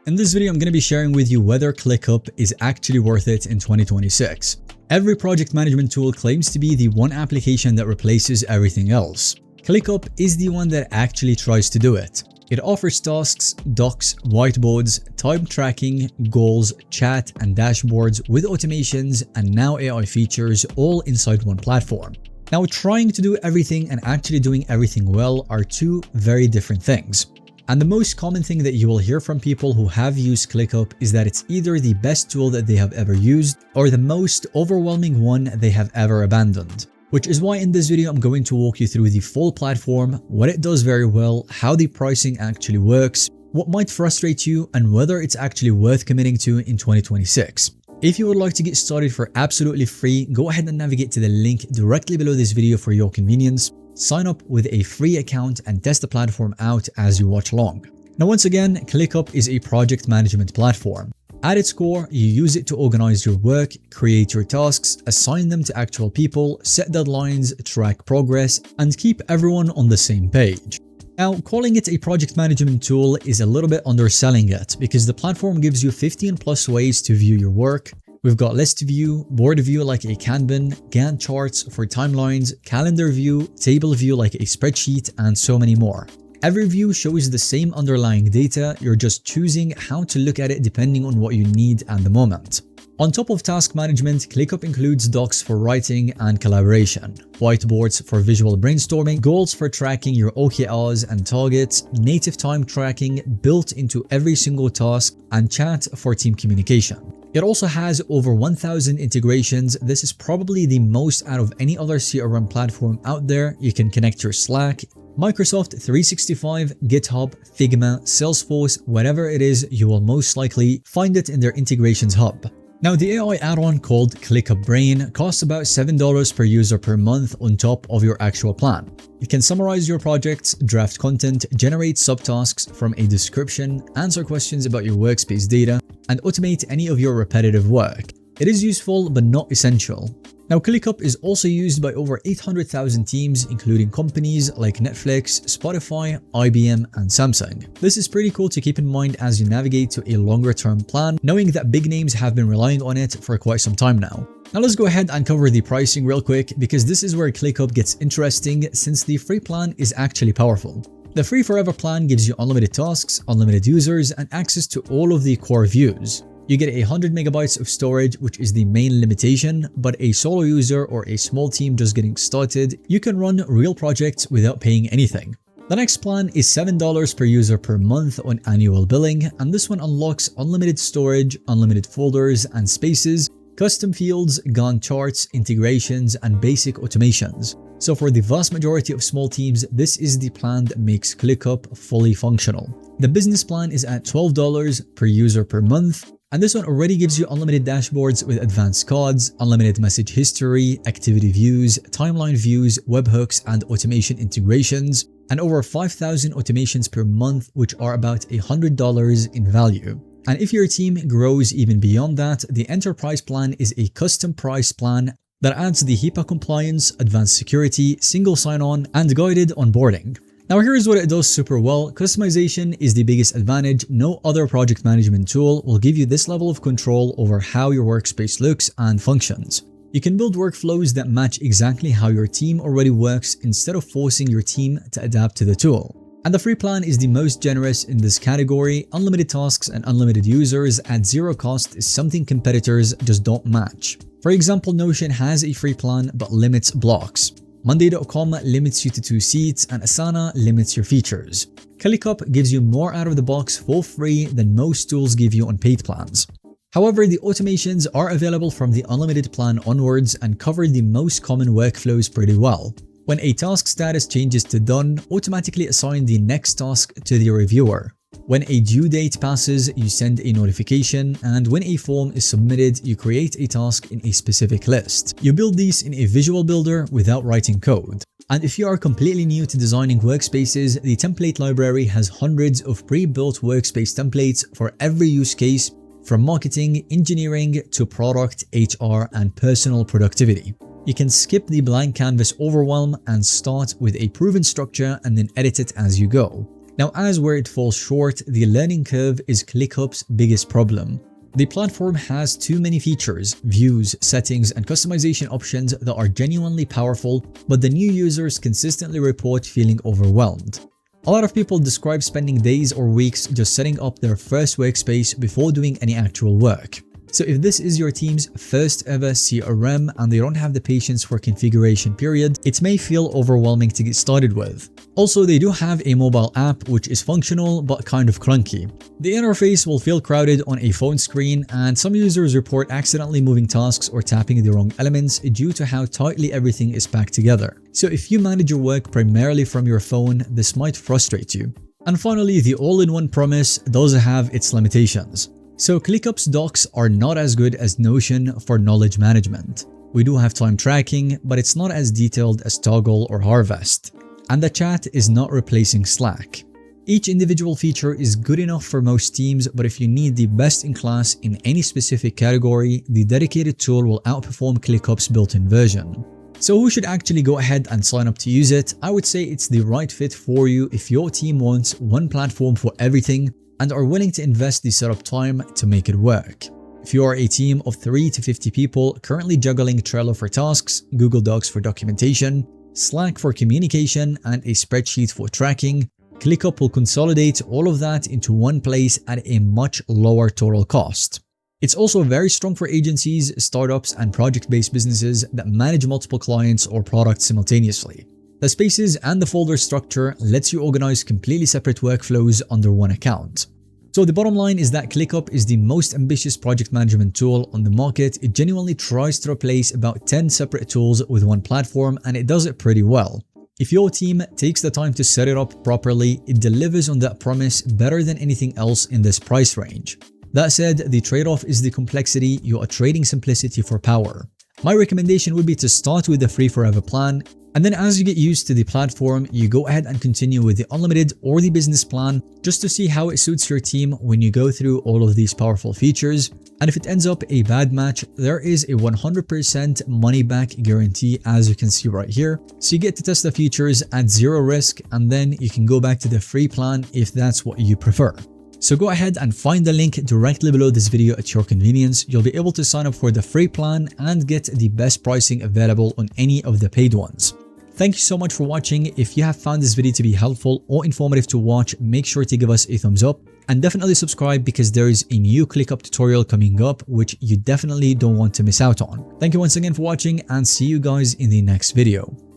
In this video, I'm going to be sharing with you whether ClickUp is actually worth it in 2026. Every project management tool claims to be the one application that replaces everything else. ClickUp is the one that actually tries to do it. It offers tasks, docs, whiteboards, time tracking, goals, chat, and dashboards with automations and now AI features all inside one platform. Now, trying to do everything and actually doing everything well are two very different things. And the most common thing that you will hear from people who have used ClickUp is that it's either the best tool that they have ever used or the most overwhelming one they have ever abandoned. Which is why in this video I'm going to walk you through the full platform, what it does very well, how the pricing actually works, what might frustrate you, and whether it's actually worth committing to in 2026. If you would like to get started for absolutely free, go ahead and navigate to the link directly below this video for your convenience. Sign up with a free account and test the platform out as you watch along. Now, once again, ClickUp is a project management platform. At its core, you use it to organize your work, create your tasks, assign them to actual people, set deadlines, track progress, and keep everyone on the same page. Now, calling it a project management tool is a little bit underselling it because the platform gives you 15 plus ways to view your work. We've got list view, board view like a Kanban, Gantt charts for timelines, calendar view, table view like a spreadsheet, and so many more. Every view shows the same underlying data, you're just choosing how to look at it depending on what you need at the moment. On top of task management, ClickUp includes docs for writing and collaboration, whiteboards for visual brainstorming, goals for tracking your OKRs and targets, native time tracking built into every single task, and chat for team communication. It also has over 1,000 integrations. This is probably the most out of any other CRM platform out there. You can connect your Slack, Microsoft 365, GitHub, Figma, Salesforce, whatever it is, you will most likely find it in their integrations hub. Now, the AI add-on called ClickUp Brain costs about $7 per user per month on top of your actual plan. You can summarize your projects, draft content, generate subtasks from a description, answer questions about your workspace data, and automate any of your repetitive work. It is useful but not essential. Now, ClickUp is also used by over 800,000 teams, including companies like Netflix, Spotify, IBM, and Samsung. This is pretty cool to keep in mind as you navigate to a longer-term plan, knowing that big names have been relying on it for quite some time now. Now let's go ahead and cover the pricing real quick because this is where ClickUp gets interesting since the free plan is actually powerful. The free forever plan gives you unlimited tasks, unlimited users, and access to all of the core views. You get 100 megabytes of storage, which is the main limitation, but a solo user or a small team just getting started, you can run real projects without paying anything. The next plan is $7 per user per month on annual billing, and this one unlocks unlimited storage, unlimited folders and spaces, custom fields, Gantt charts, integrations, and basic automations. So for the vast majority of small teams, this is the plan that makes ClickUp fully functional. The business plan is at $12 per user per month, and this one already gives you unlimited dashboards with advanced cards, unlimited message history, activity views, timeline views, webhooks, and automation integrations, and over 5,000 automations per month, which are about $100 in value. And if your team grows even beyond that, the enterprise plan is a custom price plan that adds the HIPAA compliance, advanced security, single sign-on, and guided onboarding. Now, here's what it does super well. Customization is the biggest advantage. No other project management tool will give you this level of control over how your workspace looks and functions. You can build workflows that match exactly how your team already works instead of forcing your team to adapt to the tool. And the free plan is the most generous in this category. Unlimited tasks and unlimited users at zero cost is something competitors just don't match. For example, Notion has a free plan but limits blocks. Monday.com limits you to 2 seats, and Asana limits your features. ClickUp gives you more out of the box for free than most tools give you on paid plans. However, the automations are available from the unlimited plan onwards and cover the most common workflows pretty well. When a task status changes to done, automatically assign the next task to the reviewer. When a due date passes, you send a notification, and when a form is submitted, you create a task in a specific list. You build these in a visual builder without writing code. And if you are completely new to designing workspaces, the template library has hundreds of pre-built workspace templates for every use case, from marketing, engineering, to product, HR, and personal productivity. You can skip the blank canvas overwhelm and start with a proven structure and then edit it as you go. Now, as where it falls short, the learning curve is ClickUp's biggest problem. The platform has too many features, views, settings, and customization options that are genuinely powerful, but the new users consistently report feeling overwhelmed. A lot of people describe spending days or weeks just setting up their first workspace before doing any actual work. So if this is your team's first ever CRM and they don't have the patience for configuration period, it may feel overwhelming to get started with. Also, they do have a mobile app which is functional but kind of clunky. The interface will feel crowded on a phone screen, and some users report accidentally moving tasks or tapping the wrong elements due to how tightly everything is packed together. So if you manage your work primarily from your phone, this might frustrate you. And finally, the all-in-one promise does have its limitations. So ClickUp's docs are not as good as Notion for knowledge management. We do have time tracking, but it's not as detailed as Toggle or Harvest. And the chat is not replacing Slack. Each individual feature is good enough for most teams, but if you need the best in class in any specific category, the dedicated tool will outperform ClickUp's built-in version. So who should actually go ahead and sign up to use it? I would say it's the right fit for you if your team wants one platform for everything and are willing to invest the setup time to make it work. If you are a team of 3 to 50 people currently juggling Trello for tasks, Google Docs for documentation, Slack for communication, and a spreadsheet for tracking, ClickUp will consolidate all of that into one place at a much lower total cost. It's also very strong for agencies, startups, and project-based businesses that manage multiple clients or products simultaneously. The spaces and the folder structure lets you organize completely separate workflows under one account. So the bottom line is that ClickUp is the most ambitious project management tool on the market. It genuinely tries to replace about 10 separate tools with one platform, and it does it pretty well. If your team takes the time to set it up properly, it delivers on that promise better than anything else in this price range. That said, the trade-off is the complexity. You are trading simplicity for power. My recommendation would be to start with the free forever plan, and then as you get used to the platform, you go ahead and continue with the unlimited or the business plan just to see how it suits your team when you go through all of these powerful features. And if it ends up a bad match, there is a 100% money back guarantee, as you can see right here. So you get to test the features at zero risk, and then you can go back to the free plan if that's what you prefer. So go ahead and find the link directly below this video at your convenience. You'll be able to sign up for the free plan and get the best pricing available on any of the paid ones. Thank you so much for watching. If you have found this video to be helpful or informative to watch, make sure to give us a thumbs up and definitely subscribe because there is a new ClickUp tutorial coming up which you definitely don't want to miss out on. Thank you once again for watching and see you guys in the next video.